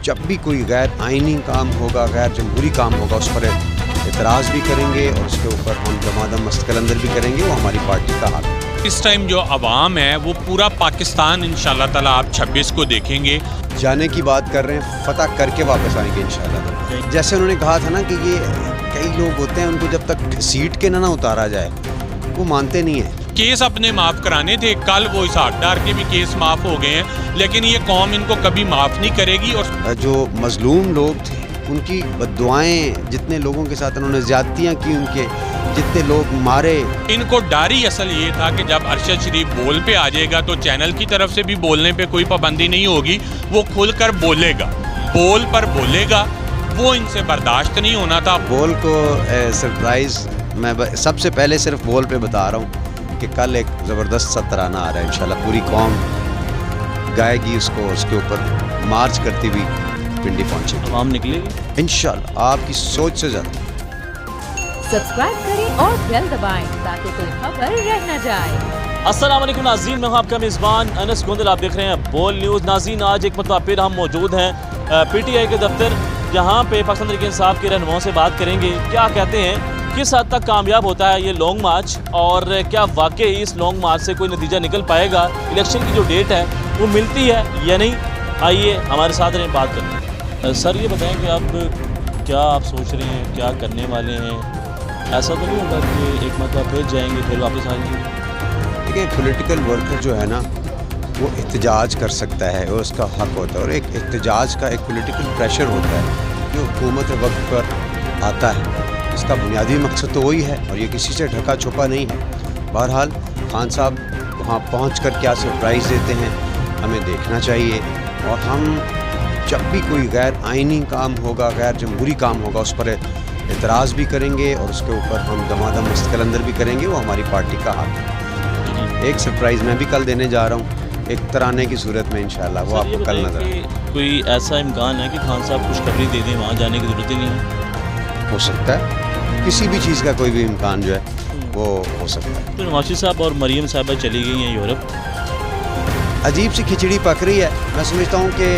जब भी कोई गैर आइनी काम होगा, गैर जमहूरी काम होगा, उस पर एतराज़ भी करेंगे और उसके ऊपर हम दमादम मस्तकलंदर भी करेंगे। वो हमारी पार्टी का हक है। इस टाइम जो अवाम है वो पूरा पाकिस्तान इंशाल्लाह ताला आप 26 को देखेंगे। जाने की बात कर रहे हैं, फतह करके वापस आएंगे इंशाल्लाह। जैसे उन्होंने कहा था ना कि ये कई लोग होते हैं, उनको जब तक घसीट के ना उतारा जाए वो मानते नहीं है। केस अपने माफ़ कराने थे, कल वो इसहाक डार के भी केस माफ़ हो गए हैं, लेकिन ये कौम इनको कभी माफ़ नहीं करेगी। और जो मजलूम लोग थे उनकी बद्दुआएं, जितने लोगों के साथ उन्होंने ज़्यादतियाँ की, उनके जितने लोग मारे, इनको डर ही असल ये था कि जब अरशद शरीफ बोल पे आ जाएगा तो चैनल की तरफ से भी बोलने पे कोई पाबंदी नहीं होगी, वो खुलकर बोलेगा, बोल पर बोलेगा, वो इनसे बर्दाश्त नहीं होना था। बोल को सरप्राइज़ मैं सबसे पहले सिर्फ बोल पे बता रहा हूँ कि कल एक ज़बरदस्त सा तराना आ रहा है इंशाल्लाह। पूरी कौम गाएगी उसको, उसके ऊपर मार्च करती हुई पिंडी पहुँचेगी, आवाम निकलेगी इंशाल्लाह आपकी सोच से ज़्यादा। सब्सक्राइब करें और बेल दबाएं ताकि कोई खबर रह न जाए। अस्सलाम वालेकुम नाज़रीन, मैं हूं आपका मेज़बान अनस गोंदल। आप देख रहे हैं बोल न्यूज़। नाज़रीन, आज एक मरतबा फिर हम मौजूद हैं PTI के दफ्तर, जहां पे पाकिस्तान तहरीक इंसाफ के रहनुमाओं से बात करेंगे। क्या कहते हैं, किस हद तक कामयाब होता है ये लॉन्ग मार्च, और क्या वाकई इस लॉन्ग मार्च से कोई नतीजा निकल पाएगा? इलेक्शन की जो डेट है वो मिलती है या नहीं? आइए हमारे साथ रहें, बात करें। सर ये बताएं कि आप क्या सोच रहे हैं, क्या करने वाले हैं? ऐसा तो नहीं होगा कि एक मरतबा फिर जाएंगे फिर वापस आएंगे? देखिए, पॉलिटिकल वर्कर जो है ना वो एहतजाज कर सकता है, वो उसका हक होता है, और एक एहतजाज का एक पॉलिटिकल प्रेशर होता है जो हुकूमत वक्त पर आता है। इसका बुनियादी मकसद तो वही है और ये किसी से ढका छुपा नहीं है। बहरहाल खान साहब वहाँ पहुँच कर क्या सरप्राइज़ देते हैं हमें देखना चाहिए, और हम जब भी कोई गैर आइनी काम होगा, गैर जमहूरी काम होगा, उस पर एतराज़ भी करेंगे और उसके ऊपर हम दमादम मस्तकलंदर भी करेंगे। वो हमारी पार्टी का हक है। एक सरप्राइज़ मैं भी कल देने जा रहा हूँ, एक तराने की सूरत में इंशाल्लाह, वो आपको कल नजर आएगा। कोई ऐसा इम्कान है कि खान साहब खुशखबरी दे दें, वहाँ जाने की ज़रूरत ही नहीं है? हो सकता है, किसी भी चीज़ का कोई भी इम्कान जो है वो हो सकता है। तो नवाज साहब और मरीम साहबा चली गई हैं यूरोप। अजीब सी खिचड़ी पक रही है। मैं समझता हूँ कि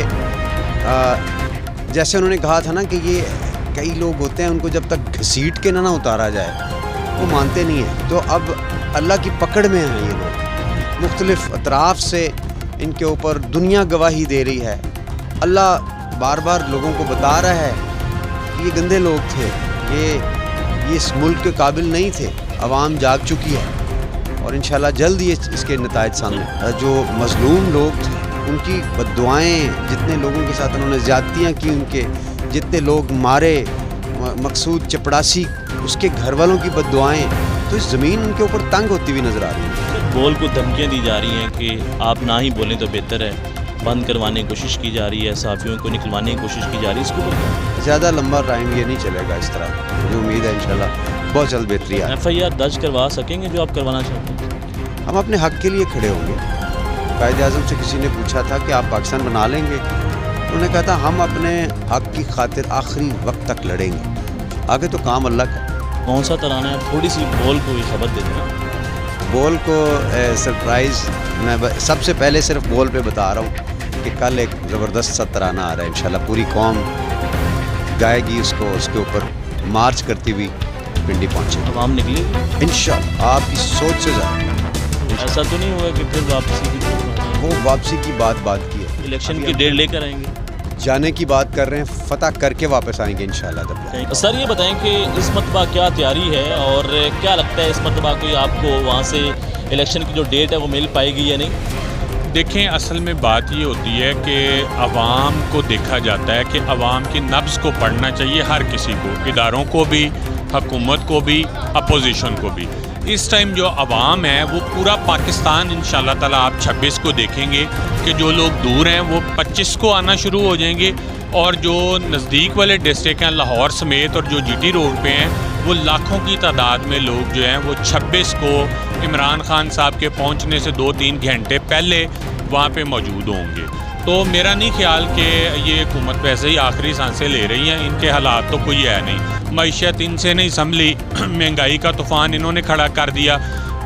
जैसे उन्होंने कहा था ना कि ये कई लोग होते हैं, उनको जब तक घसीट के ना उतारा जाए वो मानते नहीं हैं। तो अब अल्लाह की पकड़ में हैं ये लोग, मुख्तलिफ़ अतराफ़ से इनके ऊपर दुनिया गवाही दे रही है। अल्लाह बार बार लोगों को बता रहा है कि ये गंदे लोग थे, ये इस मुल्क के काबिल नहीं थे। अवाम जाग चुकी है और इंशाल्लाह जल्द ये इसके नतायज सामने। जो मजलूम लोग थे उनकी बद्दुआएं, जितने लोगों के साथ उन्होंने ज़्यादतियाँ की, उनके जितने लोग मारे, मकसूद चपड़ासी, उसके घर वालों की बद्दुआएं, तो इस ज़मीन उनके ऊपर तंग होती हुई नज़र आ रही है। बोल को धमकियाँ दी जा रही हैं कि आप ना ही बोलें तो बेहतर है, बंद करवाने की कोशिश की जा रही है, सहाफ़ियों को निकलवाने की कोशिश की जा रही है। इसको ज़्यादा लंबा टाइम ये नहीं चलेगा इस तरह। मुझे उम्मीद है इंशाल्लाह बहुत जल्द बेहतरी आए। FIR दर्ज करवा सकेंगे जो आप करवाना चाहते हैं? हम अपने हक़ के लिए खड़े होंगे। कायद-ए-आज़म से किसी ने पूछा था कि आप पाकिस्तान बना लेंगे, उन्होंने कहा था हम अपने हक़ की खातिर आखिरी वक्त तक लड़ेंगे, आगे तो काम अल्लाह का। कौन सा तराना है? थोड़ी सी बोल को खबर दे देना। बोल को सरप्राइज़ मैं सबसे पहले सिर्फ बोल पे बता रहा हूँ कि कल एक ज़बरदस्त सा तराना आ रहा है इंशाल्लाह। पूरी कौम गाएगी उसको, उसके ऊपर मार्च करती हुई पिंडी पहुँचेगी, आवाम निकलेगी इंशाल्लाह आपकी सोच से ज़्यादा। ऐसा तो नहीं होगा कि फिर वापसी की वो वापसी की बात की है, इलेक्शन की डेट लेकर आएंगे? जाने की बात कर रहे हैं, फतह करके वापस आएंगे इंशाल्लाह। सर ये बताएं कि इस मरतबा क्या तैयारी है, और क्या लगता है इस मरतबा कोई आपको वहाँ से इलेक्शन की जो डेट है वो मिल पाएगी या नहीं? देखें, असल में बात ये होती है कि अवाम को देखा जाता है कि अवाम की नब्ज़ को पढ़ना चाहिए हर किसी को, इदारों को भी, हुकूमत को भी, अपोजिशन को भी। इस टाइम जो अवाम है वो पूरा पाकिस्तान इंशाल्लाह ताला आप 26 को देखेंगे कि जो लोग दूर हैं वो 25 को आना शुरू हो जाएंगे, और जो नज़दीक वाले डिस्ट्रिक्ट हैं लाहौर समेत और जो GT रोड पे हैं वो लाखों की तादाद में लोग जो हैं वो 26 को इमरान खान साहब के पहुंचने से 2-3 घंटे पहले वहाँ पे मौजूद होंगे। तो मेरा नहीं ख्याल कि ये हुकूमत वैसे ही आखिरी सांसें ले रही हैं, इनके हालात तो कोई है नहीं, मईशत इनसे नहीं संभली, महंगाई का तूफ़ान इन्होंने खड़ा कर दिया,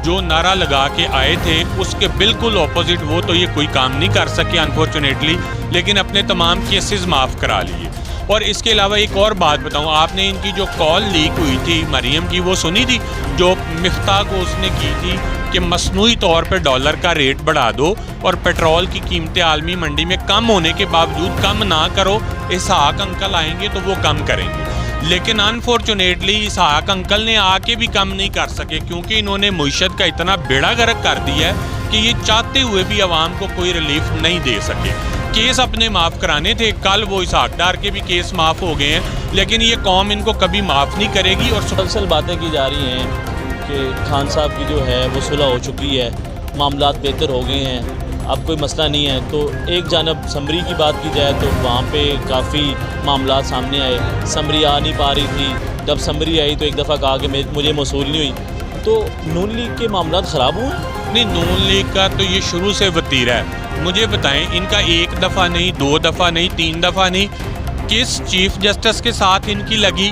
जो नारा लगा के आए थे उसके बिल्कुल ऑपोजिट वो तो ये कोई काम नहीं कर सके अनफॉर्चुनेटली, लेकिन अपने तमाम केसेस माफ़ करा लिए। और इसके अलावा एक और बात बताऊं, आपने इनकी जो कॉल लीक हुई थी मरियम की वो सुनी थी, जो मिफ्ता को उसने की थी कि मसनूई तौर पर डॉलर का रेट बढ़ा दो और पेट्रोल की कीमतें आलमी मंडी में कम होने के बावजूद कम ना करो, इसहाक अंकल आएंगे तो वो कम करेंगे। लेकिन अनफॉर्चुनेटली इसहाक अंकल ने आके भी कम नहीं कर सके, क्योंकि इन्होंने मुईशत का इतना बेड़ा गर्क कर दिया है कि ये चाहते हुए भी आवाम को कोई रिलीफ नहीं दे सके। केस अपने माफ़ कराने थे, कल वो इसहाक डार के भी केस माफ़ हो गए हैं, लेकिन ये कौम इनको कभी माफ़ नहीं करेगी। और मुसलसल बातें की जा रही हैं कि खान साहब की जो है वो सुलह हो चुकी है, मामलात बेहतर हो गए हैं, अब कोई मसला नहीं है। तो एक जानब समरी की बात की जाए तो वहाँ पे काफ़ी मामलात सामने आए, समरी आ नहीं पा रही थी, जब समरी आई तो एक दफ़ा कहा कि मुझे मौसूल नहीं हुई। तो नून लीग के मामलात ख़राब हुए? नहीं, नून लीग का तो ये शुरू से वतीरा है। मुझे बताएं, इनका एक दफ़ा नहीं, 2 दफ़ा नहीं, 3 दफ़ा नहीं, किस चीफ जस्टिस के साथ इनकी लगी,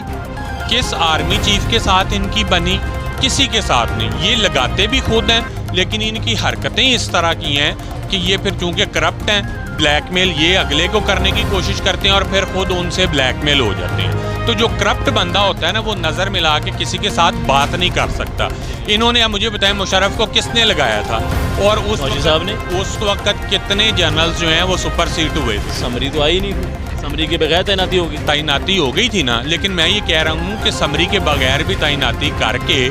किस आर्मी चीफ के साथ इनकी बनी, किसी के साथ नहीं। ये लगाते भी खुद हैं, लेकिन इनकी हरकतें इस तरह की हैं कि ये फिर चूँकि करप्ट हैं, ब्लैकमेल ये अगले को करने की कोशिश करते हैं और फिर खुद उनसे ब्लैकमेल हो जाते हैं। तो जो करप्ट बंदा होता है ना, वो नज़र मिला के किसी के साथ बात नहीं कर सकता। इन्होंने, अब मुझे बताएं, मुशर्रफ को किसने लगाया था और उस वक्त कितने जनरल्स जो हैं वो सुपर सीट हुए थे? समरी तो आई नहीं थी, समरी के बगैर तैनाती हो गई थी ना। लेकिन मैं ये कह रहा हूँ कि समरी के बगैर भी तैनाती करके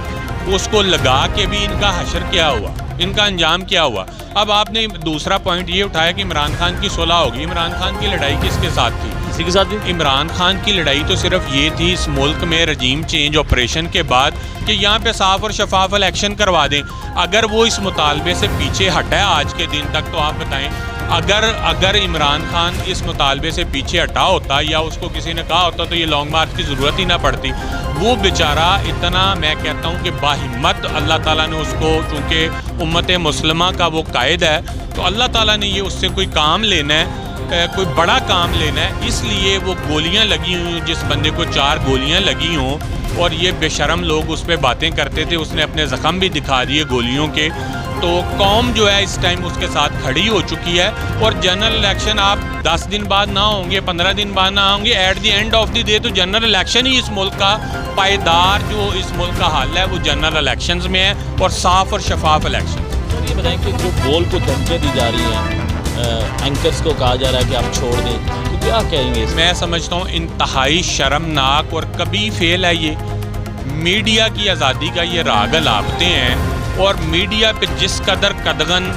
उसको लगा के भी इनका हशर क्या हुआ, इनका अंजाम क्या हुआ। अब आपने दूसरा पॉइंट ये उठाया कि इमरान खान की सुलह होगी। इमरान खान की लड़ाई किसके साथ थी? किसी के साथ थी? इमरान खान की लड़ाई तो सिर्फ ये थी इस मुल्क में रजीम चेंज ऑपरेशन के बाद कि यहाँ पे साफ और शफाफ इलेक्शन करवा दें। अगर वो इस मुतालबे से पीछे हटा है आज के दिन तक, तो आप बताएं, अगर इमरान खान इस मुतालबे से पीछे हटा होता या उसको किसी ने कहा होता तो ये लॉन्ग मार्च की ज़रूरत ही ना पड़ती। वो बेचारा इतना, मैं कहता हूँ कि बाहिम्मत, अल्लाह ताला ने उसको, चूँकि उम्मत मुस्लिमा का वो कायद है, तो अल्लाह ताला ने ये उससे कोई काम लेना है, कोई बड़ा काम लेना है, इसलिए वो गोलियां लगी हुई, जिस बंदे को 4 गोलियां लगी हों और ये बेशरम लोग उस पर बातें करते थे, उसने अपने ज़ख़म भी दिखा दिए गोलियों के। तो कौम जो है इस टाइम उसके साथ खड़ी हो चुकी है। और जनरल इलेक्शन आप 10 दिन बाद ना होंगे, 15 दिन बाद ना होंगे, at the end of the day तो जनरल इलेक्शन ही इस मुल्क का पायदार, जो इस मुल्क का हाल है वो जनरल इलेक्शंस में है, और साफ़ और शफाफ इलेक्शन। ये बताएं कि जो बोल को धमकियाँ दी जा रही हैं, एंकर्स को कहा जा रहा है कि आप छोड़ दें, तो क्या कहेंगे? मैं समझता हूँ इंतहाई शर्मनाक और कभी फेल है ये। मीडिया की आज़ादी का ये राग लापते हैं, और मीडिया पे जिस कदर कदगन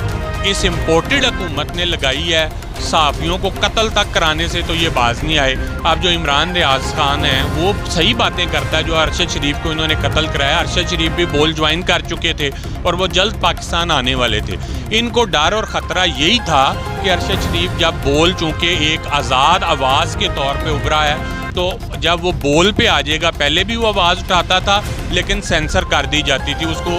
इस इम्पोर्टेड हुकूमत ने लगाई है, सहाफ़ियों को कत्ल तक कराने से तो ये बाज नहीं आए। अब जो इमरान रियाज खान हैं वो सही बातें करता है, जो अरशद शरीफ को इन्होंने कत्ल कराया, अरशद शरीफ भी बोल ज्वाइन कर चुके थे और वो जल्द पाकिस्तान आने वाले थे। इनको डर और ख़तरा यही था कि अरशद शरीफ जब बोल, चूँकि एक आज़ाद आवाज़ के तौर पर उभरा है, तो जब वो बोल पे आ जाएगा, पहले भी वो आवाज़ उठाता था लेकिन सेंसर कर दी जाती थी, उसको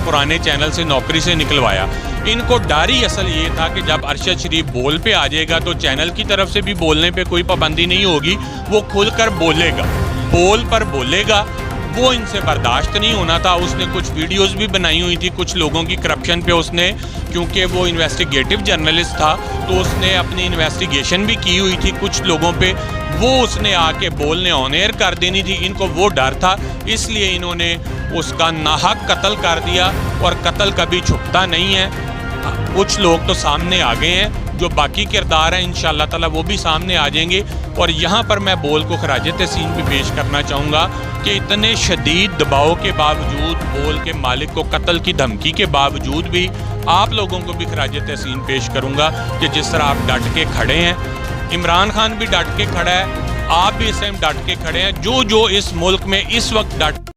पुराने चैनल से नौकरी से निकलवाया। इनको डर ही असल ये था कि जब अरशद शरीफ बोल पे आ जाएगा तो चैनल की तरफ से भी बोलने पे कोई पाबंदी नहीं होगी, वो खुलकर बोलेगा, बोल पर बोलेगा। वो इनसे बर्दाश्त नहीं होना था। उसने कुछ वीडियोस भी बनाई हुई थी कुछ लोगों की करप्शन पे, उसने, क्योंकि वो इन्वेस्टिगेटिव जर्नलिस्ट था तो उसने अपनी इन्वेस्टिगेशन भी की हुई थी कुछ लोगों पे, वो उसने आके बोलने ऑन एयर कर देनी थी। इनको वो डर था, इसलिए इन्होंने उसका नाहक कत्ल कर दिया, और कत्ल कभी छुपता नहीं है। कुछ लोग तो सामने आ गए हैं, जो बाकी किरदार हैं इंशाअल्लाह ताला वो भी सामने आ जाएंगे। और यहाँ पर मैं बोल को खराज तहसीन भी पेश करना चाहूँगा कि इतने शदीद दबाव के बावजूद, बोल के मालिक को कत्ल की धमकी के बावजूद भी आप लोगों को भी खराज तहसीन पेश करूँगा कि जिस तरह आप डट के खड़े हैं। इमरान खान भी डट के खड़ा है, आप भी इस टाइम डट के खड़े हैं। जो इस मुल्क में इस वक्त डट